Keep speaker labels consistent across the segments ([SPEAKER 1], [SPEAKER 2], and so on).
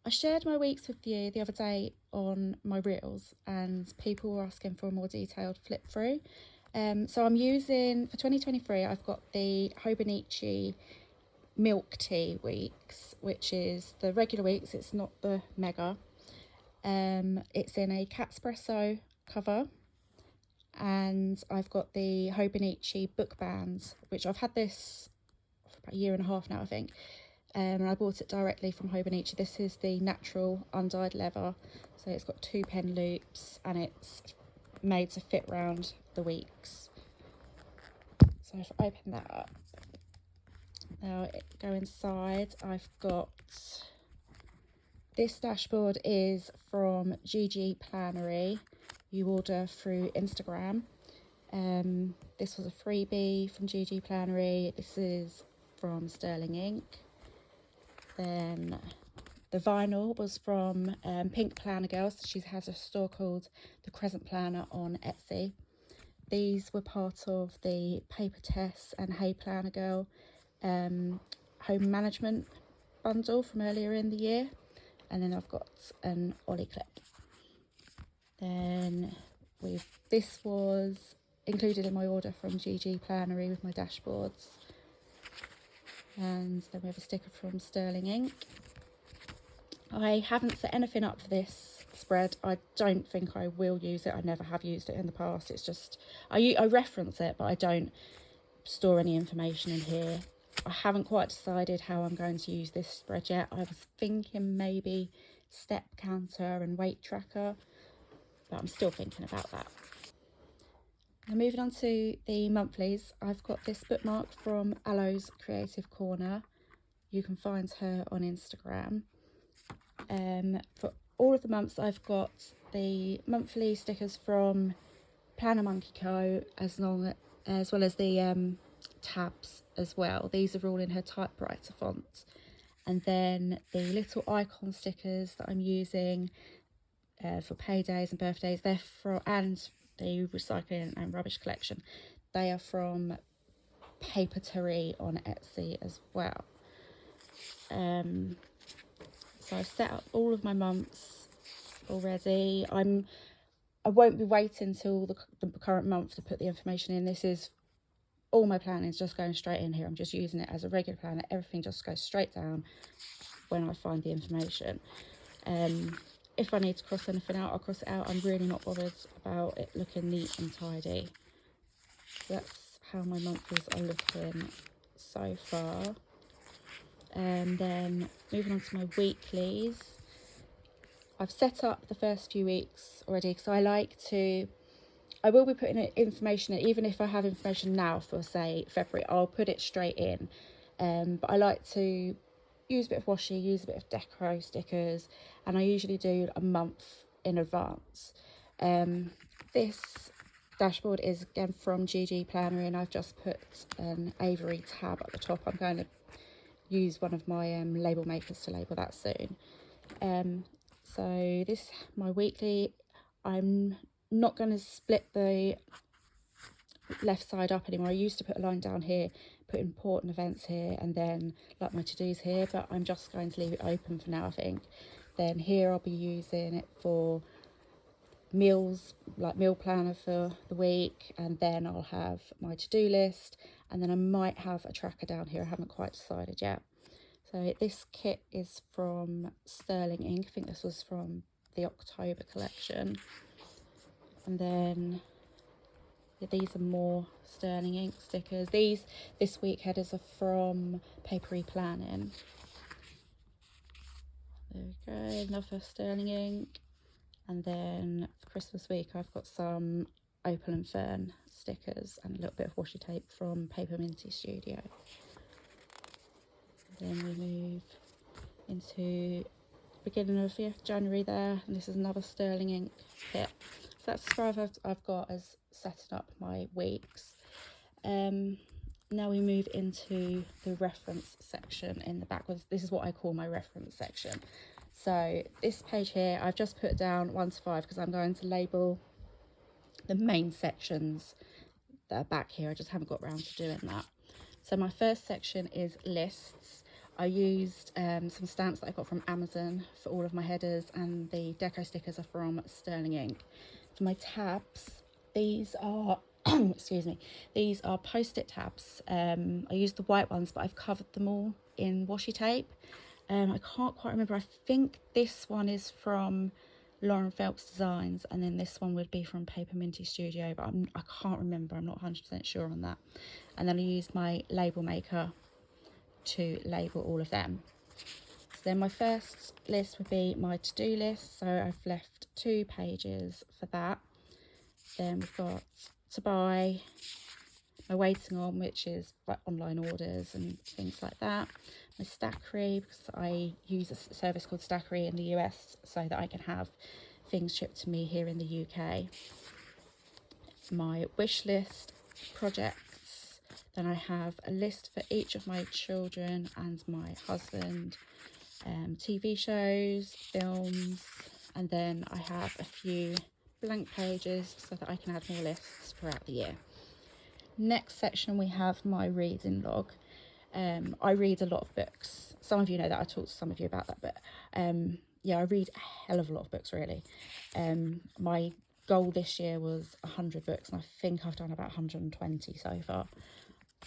[SPEAKER 1] I shared my weeks with you the other day on my reels, and people were asking for a more detailed flip through. So I'm using, for 2023, I've got the Hobonichi milk tea weeks, which is the regular weeks. It's not the mega. It's in a Catspresso cover, and I've got the Hobonichi book band, which I've had this for about a year and a half now, I think. And I bought it directly from Hobonichi. This is the natural undyed leather, so it's got 2 pen loops and it's made to fit round the weeks. So if I open that up, now go inside, I've got, this dashboard is from GG Plannery. You order through Instagram. This was a freebie from GG Plannery. This is from Sterling Ink. Then the vinyl was from Pink Planner Girl. So she has a store called The Crescent Planner on Etsy. These were part of the Paper Tess and Hey Planner Girl home management bundle from earlier in the year. And then I've got an Ollie clip. Then this was included in my order from GG Plannery with my dashboards. And then we have a sticker from Sterling Ink. I haven't set anything up for this spread. I don't think I will use it. I never have used it in the past. It's just, I reference it, but I don't store any information in here. I haven't quite decided how I'm going to use this spread yet. I was thinking maybe step counter and weight tracker, but I'm still thinking about that. Now moving on to the monthlies, I've got this bookmark from Aloe's Creative Corner. You can find her on Instagram. For all of the months, I've got the monthly stickers from Planner Monkey Co. as well as the tabs as well. These are all in her typewriter font. And then the little icon stickers that I'm using for paydays and birthdays, they're from, and the recycling and rubbish collection, they are from Papeterie on Etsy as well. So I've set up all of my months already. I won't be waiting till the current month to put the information in. This is all my planning is just going straight in here. I'm just using it as a regular planner. Everything just goes straight down when I find the information. If I need to cross anything out, I'll cross it out. I'm really not bothered about it looking neat and tidy. So that's how my monthlies are looking so far. And then moving on to my weeklies, I've set up the first few weeks already because I will be putting information in, even if I have information now for, say, February, I'll put it straight in. But I like to use a bit of washi, use a bit of deco stickers, and I usually do a month in advance. This dashboard is again from GG Planner, and I've just put an Avery tab at the top. I'm going to use one of my label makers to label that soon. So this, my weekly, I'm not going to split the left side up anymore. I used to put a line down here, put important events here, and then like my to-dos here, but I'm just going to leave it open for now, I think. Then here I'll be using it for meals, like meal planner for the week, and then I'll have my to-do list, and then I might have a tracker down here. I haven't quite decided yet. So this kit is from Sterling Ink. I think this was from the October collection. And then these are more Sterling Ink stickers. These this week headers are from Papery Planning. There we go, another Sterling Ink. And then for Christmas week I've got some Opal and Fern stickers and a little bit of washi tape from Paper Minty Studio. Then we move into beginning of January there, and this is another Sterling Ink kit. So that's as far as I've got as setting up my weeks. Now we move into the reference section in the back. This is what I call my reference section. So this page here, I've just put down 1 to 5 because I'm going to label the main sections that are back here. I just haven't got around to doing that. So my first section is lists. I used some stamps that I got from Amazon for all of my headers, and the deco stickers are from Sterling Ink. For my tabs, these are excuse me, these are post-it tabs. I used the white ones, but I've covered them all in washi tape. I can't quite remember. I think this one is from Lauren Phelps Designs, and then this one would be from Paper Minty Studio, but I can't remember. I'm not 100% sure on that. And then I used my label maker to label all of them. So then my first list would be my to-do list. So I've left 2 pages for that. Then we've got to buy, my waiting on, which is like online orders and things like that. My Stackery, because I use a service called Stackery in the US so that I can have things shipped to me here in the UK. My wish list projects. Then I have a list for each of my children and my husband, TV shows, films, and then I have a few blank pages so that I can add more lists throughout the year. Next section, we have my reading log. I read a lot of books. Some of you know that. I talked to some of you about that, but yeah, I read a hell of a lot of books, really. My goal this year was 100 books, and I think I've done about 120 so far.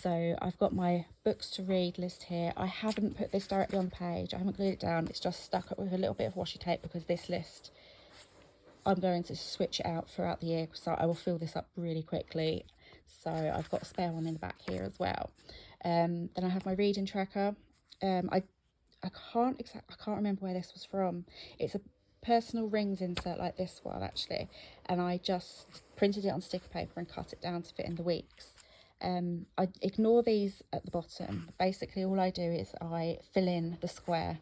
[SPEAKER 1] So I've got my books to read list here. I haven't put this directly on the page. I haven't glued it down. It's just stuck up with a little bit of washi tape, because this list, I'm going to switch it out throughout the year, because I will fill this up really quickly. So I've got a spare one in the back here as well. Then I have my reading tracker. I can't remember where this was from. It's a personal rings insert like this one, actually, and I just printed it on sticker paper and cut it down to fit in the weeks. I ignore these at the bottom. Basically, all I do is I fill in the square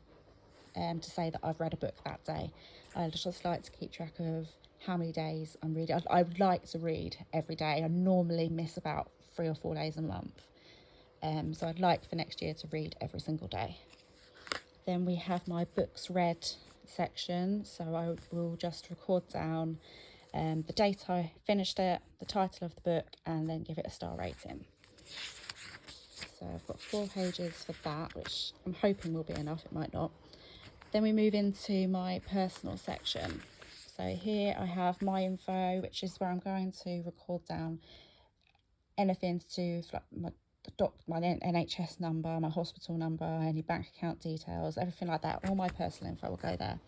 [SPEAKER 1] to say that I've read a book that day. I just like to keep track of how many days I'm reading. I would like to read every day. I normally miss about 3 or 4 days a month. So I'd like for next year to read every single day. Then we have my books read section. So I will just record down the date I finished it, the title of the book, and then give it a star rating. So I've got 4 pages for that, which I'm hoping will be enough. It might not. Then we move into my personal section. So here I have my info, which is where I'm going to record down anything to do with my NHS number, my hospital number, any bank account details, everything like that. All my personal info will go there.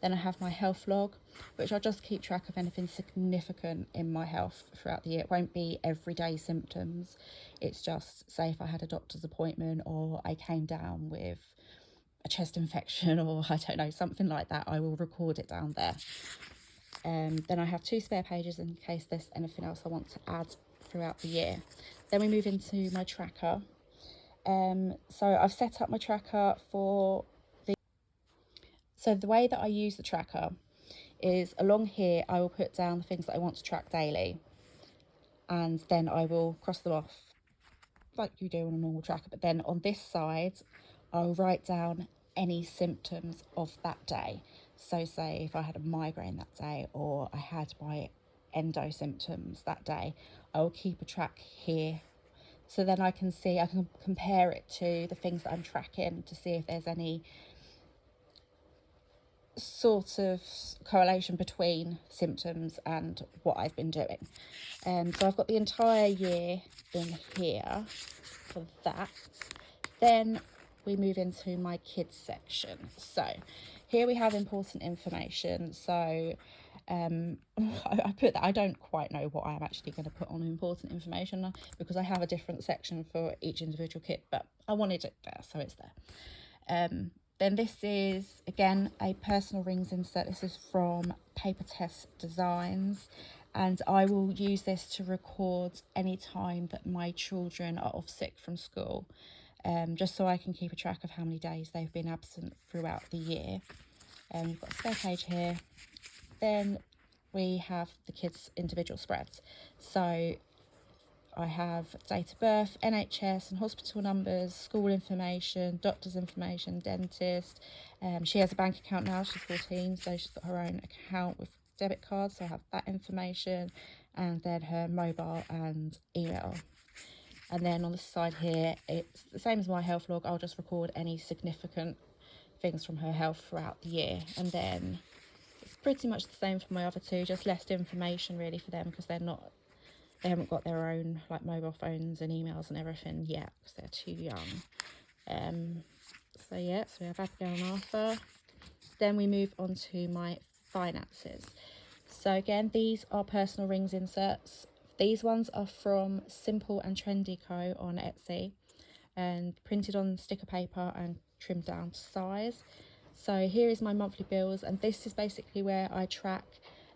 [SPEAKER 1] Then I have my health log, which I'll just keep track of anything significant in my health throughout the year. It won't be everyday symptoms. It's just, say if I had a doctor's appointment or I came down with a chest infection, or I don't know, something like that, I will record it down there. Then I have 2 spare pages in case there's anything else I want to add throughout the year. Then we move into my tracker. So I've set up my tracker for the way that I use the tracker is along here I will put down the things that I want to track daily, and then I will cross them off like you do on a normal tracker. But then on this side I'll write down any symptoms of that day. So say if I had a migraine that day, or I had my endo symptoms that day, I will keep a track here. So then I can compare it to the things that I'm tracking to see if there's any sort of correlation between symptoms and what I've been doing. So I've got the entire year in here for that. Then we move into my kids section. So here we have important information. So I put that, I don't quite know what I'm actually going to put on important information, because I have a different section for each individual kit, but I wanted it there, so it's there. Then this is, again, a personal rings insert. This is from Paper Test Designs, and I will use this to record any time that my children are off sick from school, just so I can keep a track of how many days they've been absent throughout the year. We've got a spare page here. Then we have the kids' individual spreads. So I have date of birth, NHS and hospital numbers, school information, doctor's information, dentist. She has a bank account now, she's 14, so she's got her own account with debit cards, so I have that information, and then her mobile and email. And then on the side here, it's the same as my health log. I'll just record any significant things from her health throughout the year. And then it's pretty much the same for my other two, just less information really for them, because they haven't got their own like mobile phones and emails and everything yet, because they're too young. So yeah, so we have Abigail and Arthur. Then we move on to my finances. So again, these are personal rings inserts. These ones are from Simple and Trendy Co on Etsy, and printed on sticker paper and trimmed down to size. So here is my monthly bills, and this is basically where I track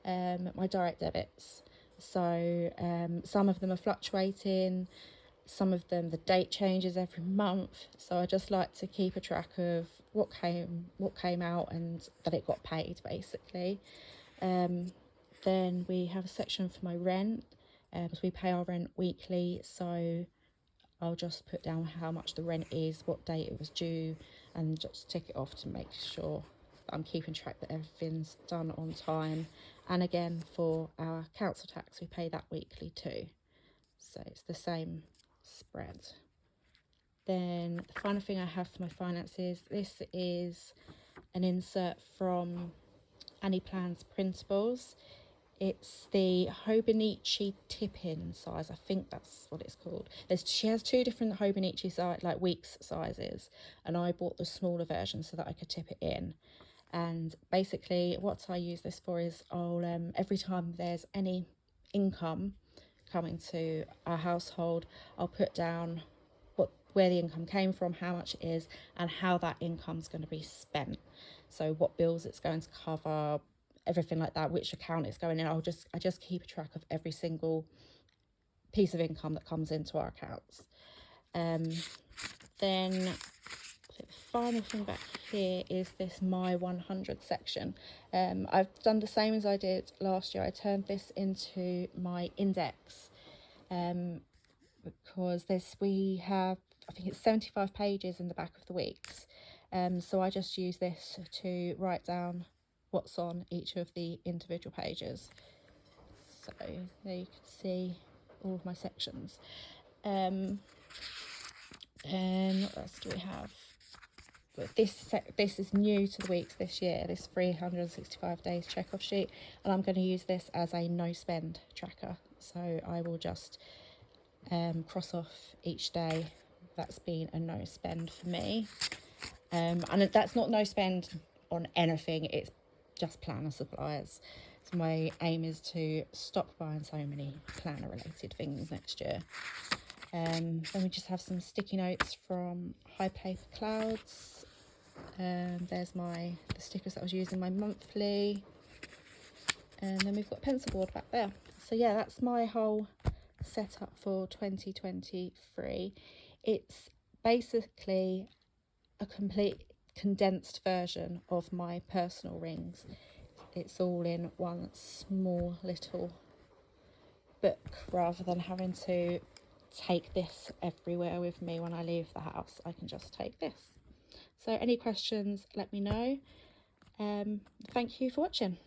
[SPEAKER 1] my direct debits. So some of them are fluctuating, some of them the date changes every month, so I just like to keep a track of what came out and that it got paid basically. Then we have a section for my rent, because we pay our rent weekly, so I'll just put down how much the rent is, what date it was due, and just tick it off to make sure that I'm keeping track that everything's done on time. And again, for our council tax, we pay that weekly too, so it's the same spread. Then the final thing I have for my finances, this is an insert from Annie Plan's Principles. It's the Hobonichi tip-in size, I think that's what it's called. She has two different Hobonichi like Weeks sizes, and I bought the smaller version so that I could tip it in. And basically what I use this for is I'll every time there's any income coming to our household, I'll put down where the income came from, how much it is, and how that income's going to be spent. So what bills it's going to cover, everything like that, which account it's going in. I just keep a track of every single piece of income that comes into our accounts. Then the final thing back here is this My 100 section. I've done the same as I did last year. I turned this into my index, because we have, I think it's 75 pages in the back of the weeks. So I just use this to write down what's on each of the individual pages. So there you can see all of my sections. And what else do we have? But this is new to the weeks this year, this 365 days check-off sheet, and I'm going to use this as a no spend tracker. So I will just cross off each day that's been a no spend for me, and that's not no spend on anything, it's just planner supplies. So my aim is to stop buying so many planner related things next year. Then we just have some sticky notes from High Paper Clouds. There's the stickers that I was using my monthly, and then we've got pencil board back there. So yeah, that's my whole setup for 2023. It's basically a complete condensed version of my personal rings. It's all in one small little book, rather than having to take this everywhere with me when I leave the house. I can just take this. So any questions, let me know. Thank you for watching.